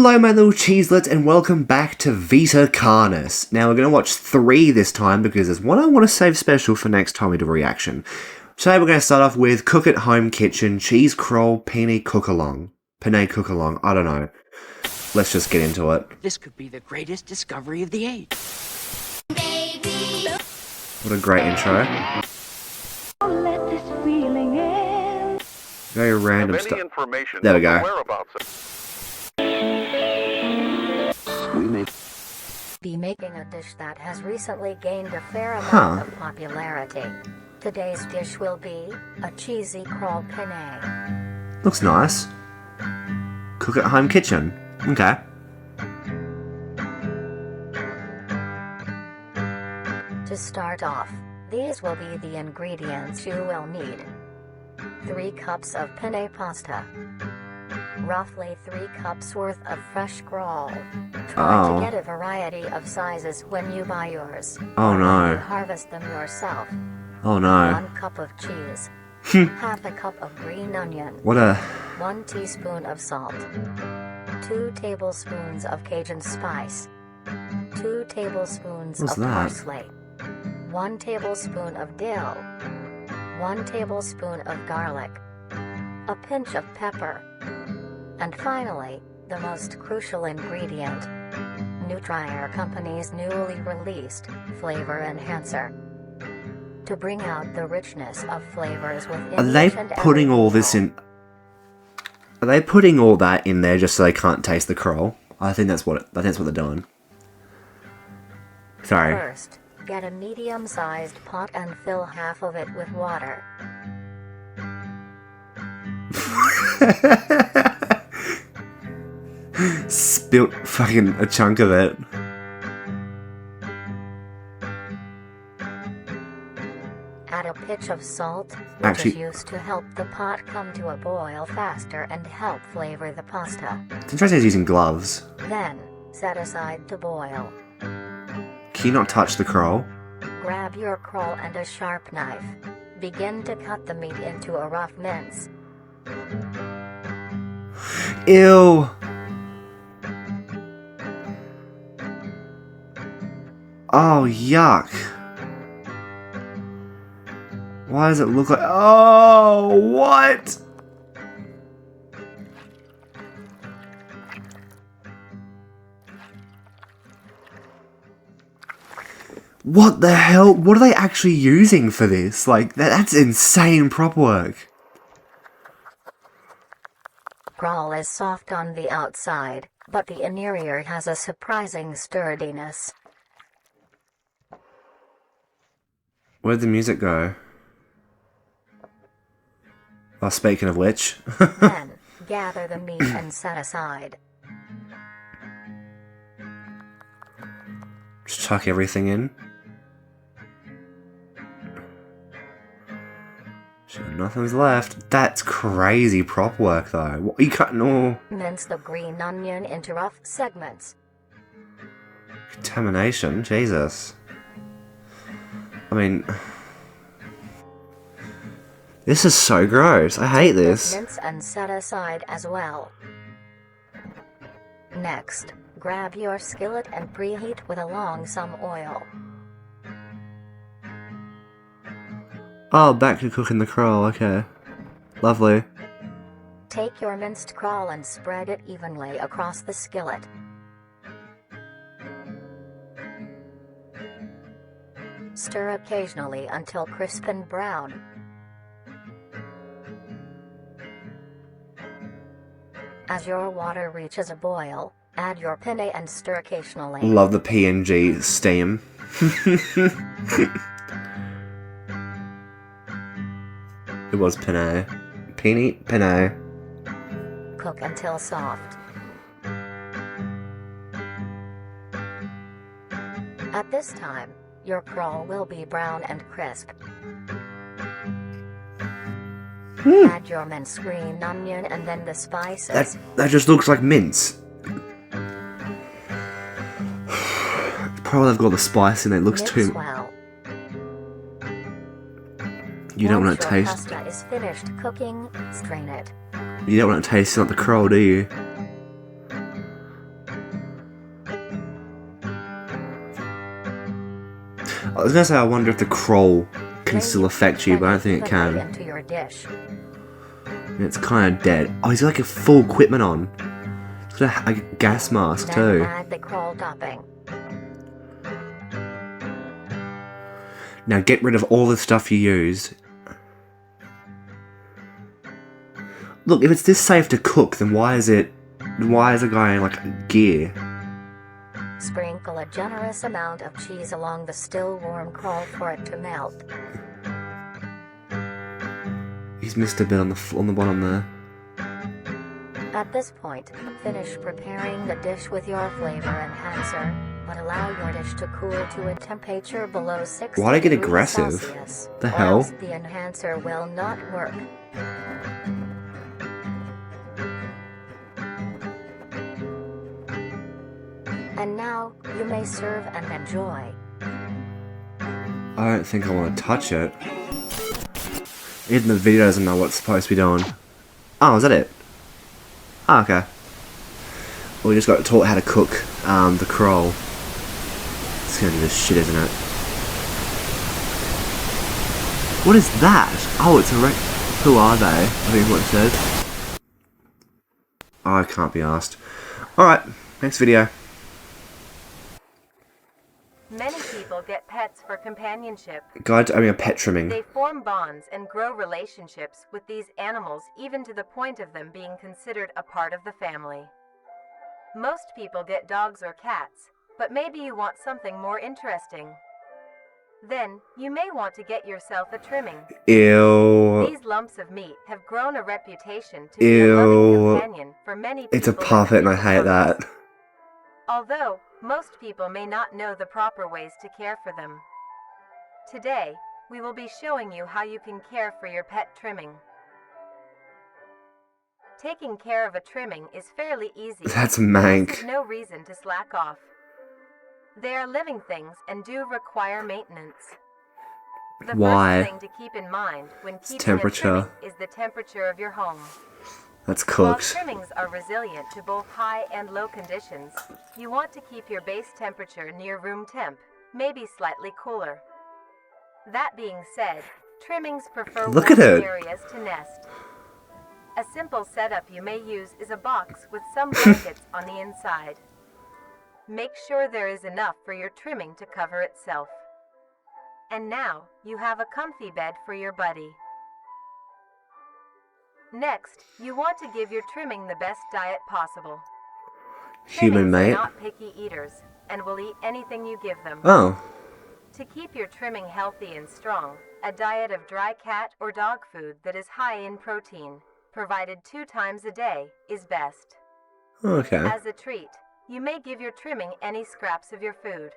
Hello my little cheezlets and welcome back to Vita Carnis. Now we're going to watch 3 this time because there's one I want to save special for next time we do a reaction. Today we're going to start off with Cook at Home Kitchen Cheese Crawl Penne Cook-Along. Penne Cook-Along, I don't know. Let's just get into it. This could be the greatest discovery of the age. Baby. What a great intro. Let this feeling in. Very random Any stuff. information There we on go. the whereabouts We may be making a dish that has recently gained a fair amount of popularity. Today's dish will be a cheesy crawl penne. Looks nice. Cook at Home Kitchen. Okay. To start off, these will be the ingredients you will need. 3 cups of penne pasta. Roughly 3 cups worth of fresh crawl. Try to get a variety of sizes when you buy yours. Oh no. Harvest them yourself. Oh no. 1 cup of cheese. Half a cup of green onion. What a... 1 teaspoon of salt. 2 tablespoons of Cajun spice. 2 tablespoons What's of that? parsley. 1 tablespoon of dill. 1 tablespoon of garlic. A pinch of pepper. And finally, the most crucial ingredient. Nutrier Company's newly released Flavor Enhancer. To bring out the richness of flavors within Are they each and putting every all this meal. in... Are they putting all that in there just so they can't taste the crawl? I think that's what they're doing. Sorry. First, get a medium-sized pot and fill half of it with water. Spilt fucking a chunk of it. Add a pinch of salt, which Actually- is used to help the pot come to a boil faster and help flavor the pasta. It's interesting he's using gloves. Then, set aside to boil. Can you not touch the crawl? Grab your crawl and a sharp knife. Begin to cut the meat into a rough mince. Ew! Oh, yuck. Why does it look like... Oh, what? What the hell? What are they actually using for this? Like, that's insane prop work. Crawl is soft on the outside, but the interior has a surprising sturdiness. Where'd the music go? Oh, speaking of which. Then, gather the meat and set aside. Just chuck everything in. Sure, nothing's left. That's crazy prop work, though. What are you cutting all? Mince the green onion into rough segments. Contamination? Jesus. I mean... This is so gross. I hate this. Mince and set aside as well. Next, grab your skillet and preheat with along some oil. Oh, back to cooking the crawl. Okay. Lovely. Take your minced crawl and spread it evenly across the skillet. Stir occasionally until crisp and brown. As your water reaches a boil, add your penne and stir occasionally. Love the PNG steam. It was penne. Penne. Cook until soft. At this time, your crawl will be brown and crisp. Add your minced green onion and then the spices. That just looks like mince. Probably they've got the spice in it. It looks Mix too... well. You don't want Once to your taste... pasta is finished cooking, strain it. You don't want to taste like the crawl, do you? I was gonna say, I wonder if the crawl can Then still you affect you, but I don't think it put the meat can. into your dish. It's kind of dead. Oh, he's got like a full equipment on. He's got a gas mask Then too. add the crawl topping. Now get rid of all the stuff you used. Look, if it's this safe to cook, then why is it guy in like gear? Sprinkle a generous amount of cheese along the still warm crawl for it to melt. He's missed a bit on the bottom there. At this point, finish preparing the dish with your flavor enhancer, but allow your dish to cool to a temperature below 60 Why'd I get degrees aggressive? Celsius, The or hell? else the enhancer will not work. And now, you may serve and enjoy. I don't think I want to touch it. Even the video doesn't know what it's supposed to be doing. Oh, is that it? Oh, okay. Well, we just got taught how to cook the crawl. It's gonna do this shit, isn't it? What is that? Oh, it's a who are they? I think is what it says. Oh, I can't be asked. Alright, next video. Many people get pets for companionship. Guide to owning a pet trimming. They form bonds and grow relationships with these animals, even to the point of them being considered a part of the family. Most people get dogs or cats, but maybe you want something more interesting. Then, you may want to get yourself a trimming. Ew. These lumps of meat have grown a reputation to be a loving companion for many people. It's a puppet and I hate that. Although, most people may not know the proper ways to care for them. Today, we will be showing you how you can care for your pet trimming. Taking care of a trimming is fairly easy. That's This mank. is no reason to slack off. They are living things and do require maintenance. The Why? first thing to keep in mind when keeping temperature. a trimming is the temperature of your home. That's While cooked. trimmings are resilient to both high and low conditions, you want to keep your base temperature near room temp, maybe slightly cooler. That being said, trimmings prefer Look at warm it. areas to nest. A simple setup you may use is a box with some blankets on the inside. Make sure there is enough for your trimming to cover itself. And now, you have a comfy bed for your buddy. Next, you want to give your trimming the best diet possible. Human Trimmings mate. are not picky eaters, and will eat anything you give them. Oh. To keep your trimming healthy and strong, a diet of dry cat or dog food that is high in protein, provided 2 times a day, is best. Okay. As a treat, you may give your trimming any scraps of your food.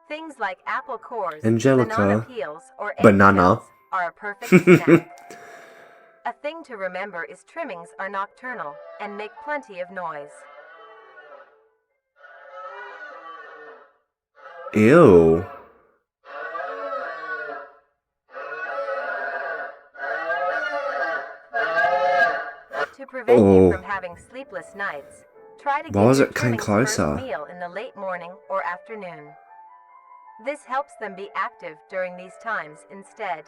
Things like apple cores, Angelica. banana peels, or Banana. eggshells are a perfect snack. A thing to remember is trimmings are nocturnal and make plenty of noise. Ew. To prevent Oh. you from having sleepless nights, try to Why give was your it coming trimmings closer? first meal in the late morning or afternoon. This helps them be active during these times instead.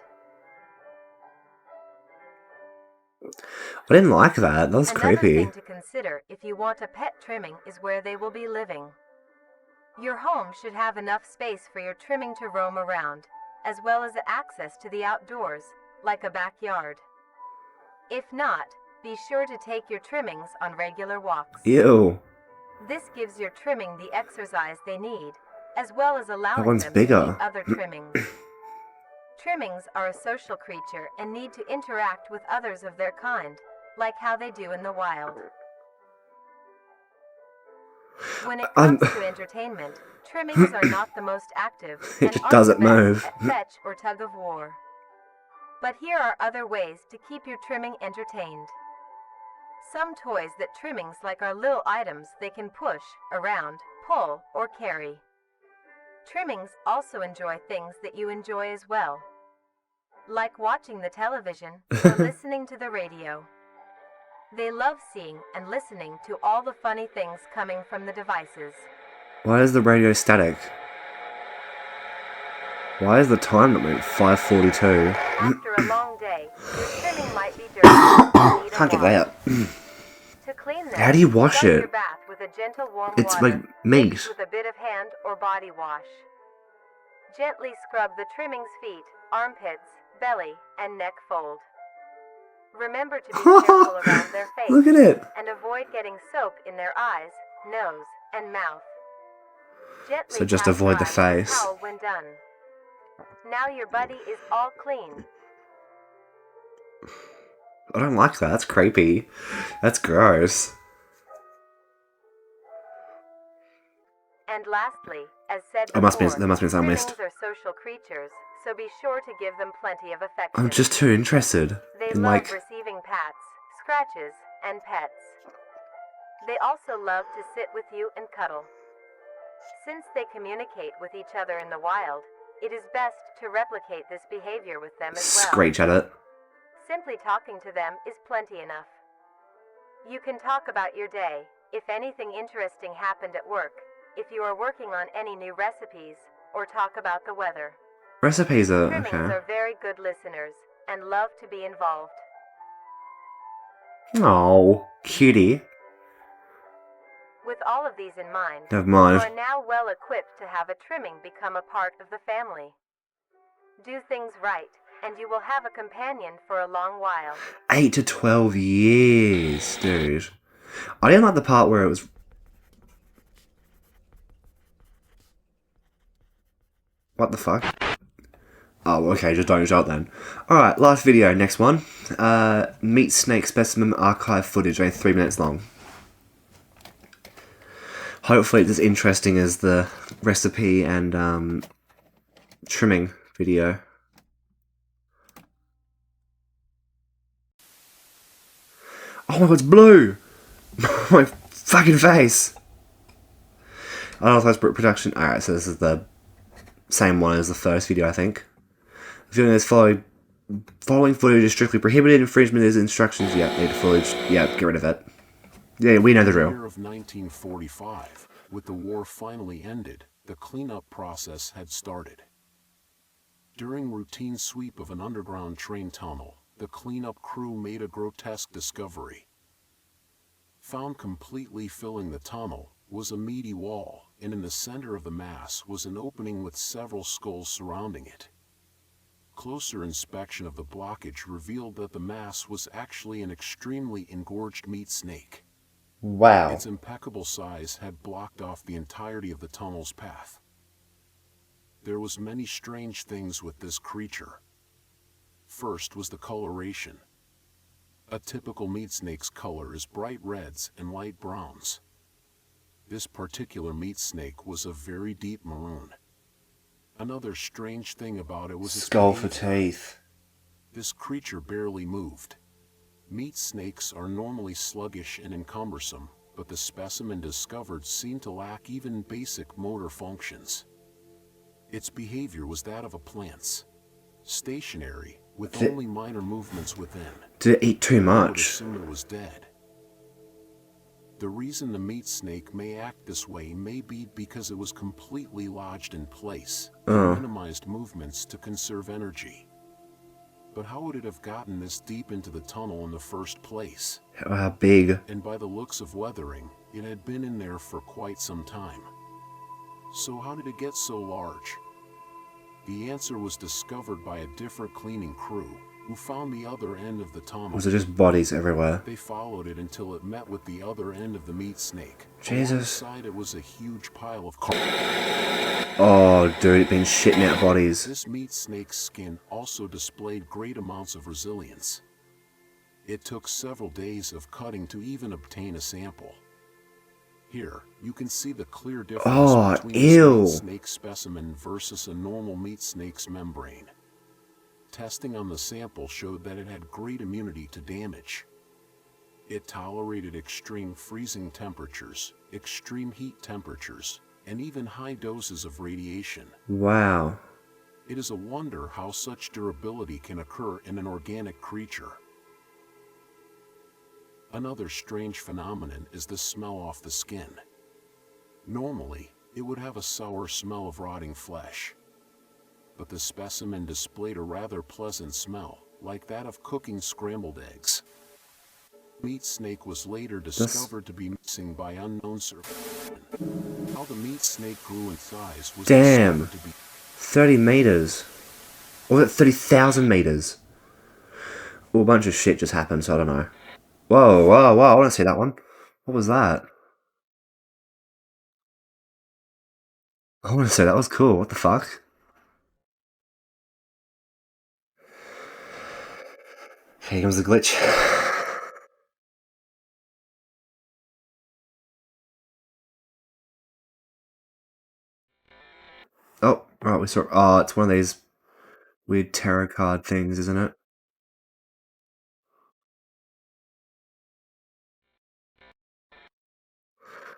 I didn't like that. That was Another creepy. thing to consider if you want a pet trimming is where they will be living. Your home should have enough space for your trimming to roam around, as well as access to the outdoors, like a backyard. If not, be sure to take your trimmings on regular walks. Ew. This gives your trimming the exercise they need, as well as allowing one's them bigger. to eat other trimmings. Trimmings are a social creature and need to interact with others of their kind, like how they do in the wild. When it comes to entertainment, trimmings are not the most active and It aren't doesn't the best move. at fetch or tug of war. But here are other ways to keep your trimming entertained. Some toys that trimmings like are little items they can push, around, pull, or carry. Trimmings also enjoy things that you enjoy as well, like watching the television or listening to the radio. They love seeing and listening to all the funny things coming from the devices. Why is the radio static? Why is the time not moving? 5:42. After a long day, your trimming might be dirty. and need a Can't get wash. that. To clean them, How do you wash start it? your bath with a gentle warm It's water like meat. mixed with a bit of hand or body wash. Gently scrub the trimming's feet, armpits, belly, and neck fold. Remember to be careful around their face Look at it. and avoid getting soap in their eyes, nose, and mouth. Gently So just pat avoid the dry with a face. towel when done. Now your buddy is all clean. I don't like that. That's creepy. That's gross. And lastly, as said There must be before, something I missed. trimmings are social creatures, so be sure to give them plenty of affection. I'm just too interested They in, love like, receiving pats, scratches, and pets. They also love to sit with you and cuddle. Since they communicate with each other in the wild, it is best to replicate this behavior with them as well. screech at it. Simply talking to them is plenty enough. You can talk about your day, if anything interesting happened at work, if you are working on any new recipes, or talk about the weather. Recipes are Trimmings okay. are very good listeners, and love to be involved. Oh, cutie. With all of these in mind, Never you mind. are now well equipped to have a trimming become a part of the family. Do things right, and you will have a companion for a long while. 8 to 12 years, dude. I didn't like the part where it was. What the fuck? Oh, okay, just don't shout then. Alright, last video, next one. Meat snake specimen archive footage, only 3 minutes long. Hopefully it's as interesting as the recipe and trimming video. Oh my god, it's blue! My fucking face! Unauthorized production. Alright, so this is the same one as the first video, I think. The video is following footage is strictly prohibited. Infringement is instructions. Yeah, need the footage. Yeah, get rid of it. Yeah, we know the In the drill. year of 1945, with the war finally ended, the cleanup process had started. During routine sweep of an underground train tunnel, the cleanup crew made a grotesque discovery. Found completely filling the tunnel was a meaty wall, and in the center of the mass was an opening with several skulls surrounding it. Closer inspection of the blockage revealed that the mass was actually an extremely engorged meat snake. Wow. Its impeccable size had blocked off the entirety of the tunnel's path. There was many strange things with this creature. First was the coloration. A typical meat snake's color is bright reds and light browns. This particular meat snake was a very deep maroon. Another strange thing about it was its Skull for behavior. teeth. This creature barely moved. Meat snakes are normally sluggish and encumbersome, but the specimen discovered seemed to lack even basic motor functions. Its behavior was that of a plant's. Stationary, with only minor movements within. Did it eat too I would much? assume it was dead. The reason the meat snake may act this way may be because it was completely lodged in place, and minimized movements to conserve energy. But how would it have gotten this deep into the tunnel in the first place? How big? And by the looks of weathering, it had been in there for quite some time. So how did it get so large? The answer was discovered by a different cleaning crew, who found the other end of the tunnel. Was it just bodies everywhere? They followed it until it met with the other end of the meat snake. Jesus. Alongside it was a huge pile of Oh, dude, it's been shitting out bodies. This meat snake's skin also displayed great amounts of resilience. It took several days of cutting to even obtain a sample. Here, you can see the clear difference Oh, between ew. this meat snake specimen versus a normal meat snake's membrane. Testing on the sample showed that it had great immunity to damage. It tolerated extreme freezing temperatures, extreme heat temperatures, and even high doses of radiation. Wow. It is a wonder how such durability can occur in an organic creature. Another strange phenomenon is the smell off the skin. Normally, it would have a sour smell of rotting flesh. but the specimen displayed a rather pleasant smell, like that of cooking scrambled eggs. Meat snake was later discovered to be missing by unknown survivors. How the meat snake grew in size was Damn. decided to be 30 meters. Or was it 30,000 meters? Well, a bunch of shit just happened, so I don't know. Whoa, whoa, whoa, I want to see that one. What was that? I want to say that was cool. What the fuck? Here comes the glitch. Oh, right, we saw. Oh, it's one of these weird tarot card things, isn't it?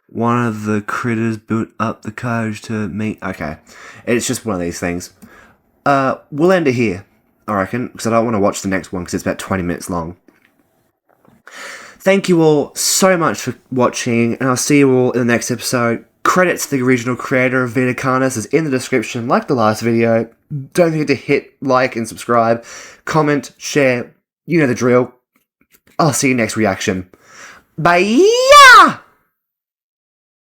One of the critters built up the courage to meet. Okay, it's just one of these things. We'll end it here, I reckon, because I don't want to watch the next one because it's about 20 minutes long. Thank you all so much for watching, and I'll see you all in the next episode. Credits to the original creator of Vita Carnis is in the description, like the last video. Don't forget to hit like and subscribe, comment, share. You know the drill. I'll see you next reaction. Bye!